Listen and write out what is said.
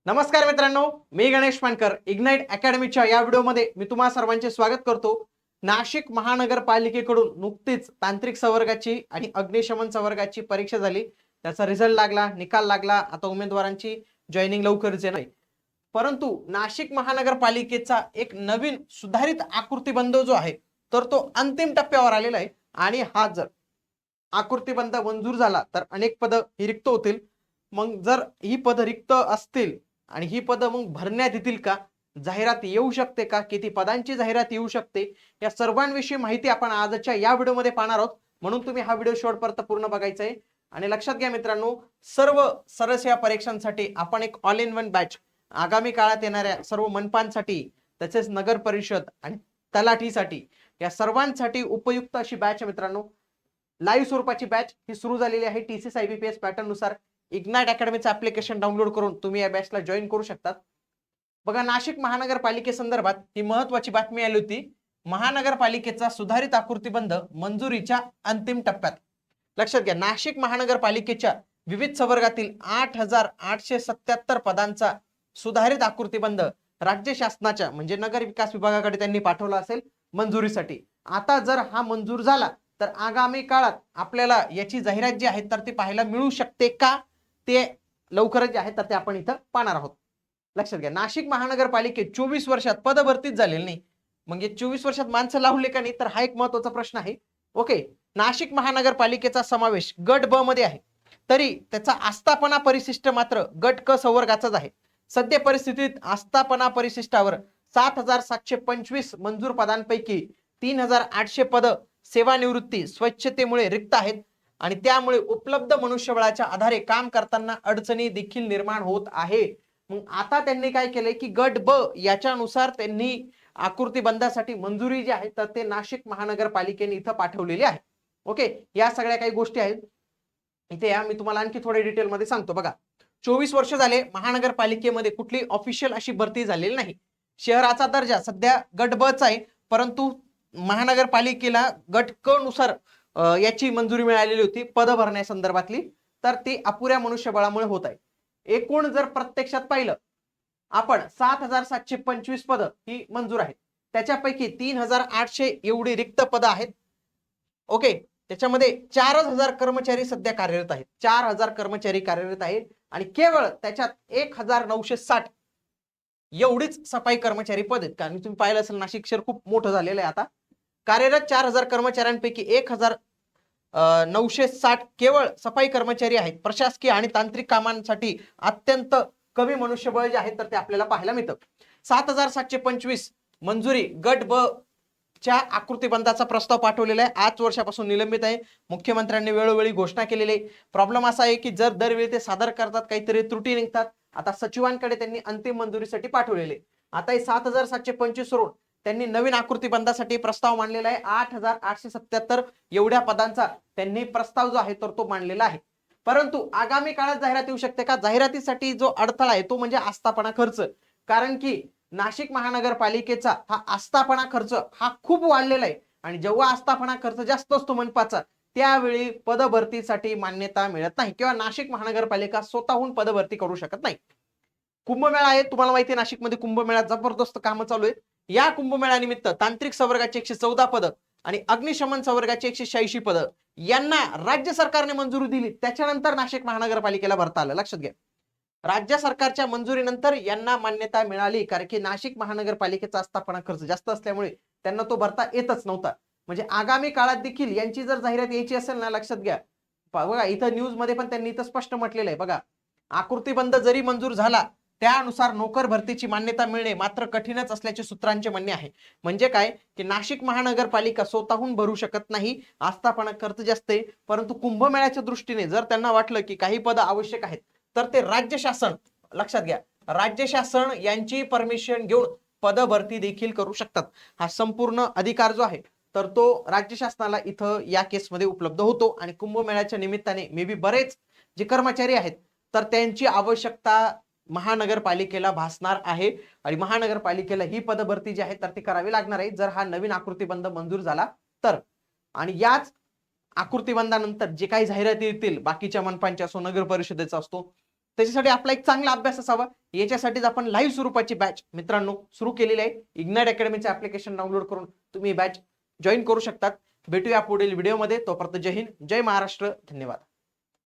नमस्कार मित्रांनो, मी गणेश मानकर. इग्नाइट अकॅडमीच्या या व्हिडिओमध्ये मी तुम्हा सर्वांचे स्वागत करतो. नाशिक महानगरपालिकेकडून नुकतीच तांत्रिक संवर्गाची आणि अग्निशमन संवर्गाची परीक्षा झाली. त्याचा रिझल्ट लागला, निकाल लागला. आता उमेदवारांची जॉईनिंग लवकरच येणार आहे. परंतु नाशिक महानगरपालिकेचा एक नवीन सुधारित आकृतीबंध जो आहे तर तो अंतिम टप्प्यावर आलेला आहे. आणि हा जर आकृतीबंध मंजूर झाला तर अनेक पद ही रिक्त होतील. मग जर ही पद रिक्त असतील आणि ही पद मग भरण्यात येतील का, जाहिरात येऊ शकते का, किती पदांची जाहिरात येऊ शकते, या सर्वांविषयी माहिती आपण आजच्या या व्हिडिओमध्ये पाहणार आहोत. म्हणून तुम्ही हा व्हिडिओ शेवटपर्यंत पूर्ण बघायचा आहे. आणि लक्षात घ्या मित्रांनो, सर्व सरस परीक्षांसाठी आपण एक ऑल इन वन बॅच आगामी काळात येणाऱ्या सर्व मनपांसाठी, तसेच नगर परिषद आणि तलाठीसाठी, या सर्वांसाठी उपयुक्त अशी बॅच मित्रांनो, लाईव्ह स्वरूपाची बॅच ही सुरू झालेली आहे. TCS IBPS पॅटर्न नुसार इग्नाइट अकॅडमीचं ऍप्लिकेशन डाउनलोड करून तुम्ही या बॅचला जॉईन करू शकतात. बघा, नाशिक महानगरपालिकेसंदर्भात ही महत्वाची बातमी आली होती. महानगरपालिकेचा सुधारित आकृतीबंध मंजुरीच्या अंतिम टप्प्यात. लक्षात घ्या, नाशिक महानगरपालिकेच्या विविध संवर्गातील 8,877 पदांचा सुधारित आकृतीबंध राज्य शासनाच्या म्हणजे नगर विकास विभागाकडे त्यांनी पाठवला असेल मंजुरीसाठी. आता जर हा मंजूर झाला तर आगामी काळात आपल्याला याची जाहिरात जी आहे तर ती पाहायला मिळू शकते का, ते लवकरच जे आहे तर ते आपण इथं पाहणार आहोत. लक्षात घ्या, नाशिक महानगरपालिकेत 24 वर्षात पदभरतीच झालेली नाही. म्हणजे 24 वर्षात माणसं लावले का नाही, तर हा एक महत्वाचा प्रश्न आहे. ओके, नाशिक महानगरपालिकेचा समावेश गट ब मध्ये आहे, तरी त्याचा आस्थापना परिशिष्ट मात्र गट क संवर्गाचाच आहे. सध्या परिस्थितीत आस्थापना परिशिष्टावर 7,725 मंजूर पदांपैकी 3,800 पद सेवानिवृत्ती स्वच्छतेमुळे रिक्त आहेत. आणि त्यामुळे उपलब्ध मनुष्यबळाच्या आधारे काम करताना अडचणी देखील निर्माण होत आहे. मग आता त्यांनी काय केलंय की गट ब याच्यानुसार त्यांनी आकृतीबंधासाठी मंजुरी जी आहे तर ते नाशिक महानगरपालिकेने इथं पाठवलेली आहे. ओके, या सगळ्या काही गोष्टी आहेत इथे. या मी तुम्हाला आणखी थोडे डिटेलमध्ये सांगतो. बघा, 24 वर्ष झाले महानगरपालिकेमध्ये कुठली ऑफिशियल अशी भरती झालेली नाही. शहराचा दर्जा सध्या गट ब चा आहे, परंतु महानगरपालिकेला गट क नुसार याची मंजुरी मिळालेली होती पद भरण्यासंदर्भातली, तर ती अपुऱ्या मनुष्यबळामुळे होत आहे. एकूण जर प्रत्यक्षात पाहिलं आपण 7,725 पद ही मंजूर आहेत. त्याच्यापैकी 3,800 एवढी रिक्त पद आहेत. ओके, त्याच्यामध्ये 4,000 कर्मचारी सध्या कार्यरत आहेत. 4,000 कर्मचारी कार्यरत आहेत आणि केवळ त्याच्यात 1,960 एवढीच सफाई कर्मचारी पद आहेत. कारण तुम्ही पाहिलं असेल नाशिक शहर खूप मोठं झालेलं आहे. आता कार्यरत 4,000 कर्मचाऱ्यांपैकी 1,960 केवळ सफाई कर्मचारी आहेत. प्रशासकीय आणि तांत्रिक कामांसाठी अत्यंत कमी मनुष्यबळ जे आहे तर ते आपल्याला पाहायला मिळतं. 7,725 मंजुरी गट ब च्या आकृतीबंधाचा प्रस्ताव पाठवलेला आहे. 8 वर्षापासून निलंबित आहे. मुख्यमंत्र्यांनी वेळोवेळी घोषणा केलेली आहे. प्रॉब्लेम असा आहे की जर दरवेळी ते सादर करतात काहीतरी त्रुटी निघतात. आता सचिवांकडे त्यांनी अंतिम मंजुरीसाठी पाठवलेले. आता हे 7,725 वरून त्यांनी नवीन आकृतीबंधासाठी प्रस्ताव मांडलेला आहे. 8,877 एवढ्या पदांचा त्यांनी प्रस्ताव जो आहे तर तो मांडलेला आहे. परंतु आगामी काळात जाहिरात येऊ शकते का, जाहिरातीसाठी जो अडथळा आहे तो म्हणजे आस्थापना खर्च. कारण की नाशिक महानगरपालिकेचा हा आस्थापना खर्च हा खूप वाढलेला आहे आणि जेव्हा आस्थापना खर्च जास्त असतो मनपाचा त्यावेळी पदभरतीसाठी मान्यता मिळत नाही किंवा नाशिक महानगरपालिका स्वतःहून पदभरती करू शकत नाही. कुंभमेळा आहे, तुम्हाला माहिती आहे नाशिकमध्ये कुंभमेळा जबरदस्त कामं चालू आहेत. या कुंभमेळ्यानिमित्त तांत्रिक संवर्गाची 114 पद आणि अग्निशमन संवर्गाची 186 पद यांना राज्य सरकारने मंजुरी दिली. त्याच्यानंतर नाशिक महानगरपालिकेला भरता आलं. लक्षात घ्या, राज्य सरकारच्या मंजुरीनंतर यांना मान्यता मिळाली, कारण की नाशिक महानगरपालिकेचा आस्थापना खर्च जास्त असल्यामुळे त्यांना तो भरता येतच नव्हता. म्हणजे आगामी काळात देखील यांची जर जाहिरात यायची असेल ना, लक्षात घ्या, बघा इथं न्यूज मध्ये पण त्यांनी इथं स्पष्ट म्हटलेलं आहे. बघा, आकृतीबंध जरी मंजूर झाला त्यानुसार नोकर भरतीची मान्यता मिळणे मात्र कठीणच असल्याचे सूत्रांचे म्हणणे आहे. म्हणजे काय की नाशिक महानगरपालिका स्वतःहून भरू शकत नाही, आस्थापना खर्च जास्त आहे. परंतु कुंभमेळ्याच्या दृष्टीने जर त्यांना वाटलं की काही पद आवश्यक आहेत तर ते राज्य शासन, लक्षात घ्या, राज्य शासन यांची परमिशन घेऊन पदभरती देखील करू शकतात. हा संपूर्ण अधिकार जो आहे तर तो राज्य शासनाला इथं या केसमध्ये उपलब्ध होतो. आणि कुंभमेळ्याच्या निमित्ताने मे बी बरेच जे कर्मचारी आहेत तर त्यांची आवश्यकता महानगरपालिकेला भासणार आहे आणि महानगरपालिकेला ही पदभरती जी आहे तर ती करावी लागणार आहे जर हा नवीन आकृतीबंध मंजूर झाला तर. आणि याच आकृतीबंधानंतर जे काही जाहिराती येतील बाकीच्या मनपांच्या असो, नगर परिषदेचा असतो, त्याच्यासाठी आपला एक चांगला अभ्यास असावा, याच्यासाठीच आपण लाईव्ह स्वरूपाची बॅच मित्रांनो सुरू केलेली आहे. इग्नाइट अकॅडमीचं ऍप्लिकेशन डाउनलोड करून तुम्ही बॅच जॉईन करू शकतात. भेटूया पुढील व्हिडिओमध्ये. तोपर्यंत जय हिंद, जय महाराष्ट्र, धन्यवाद.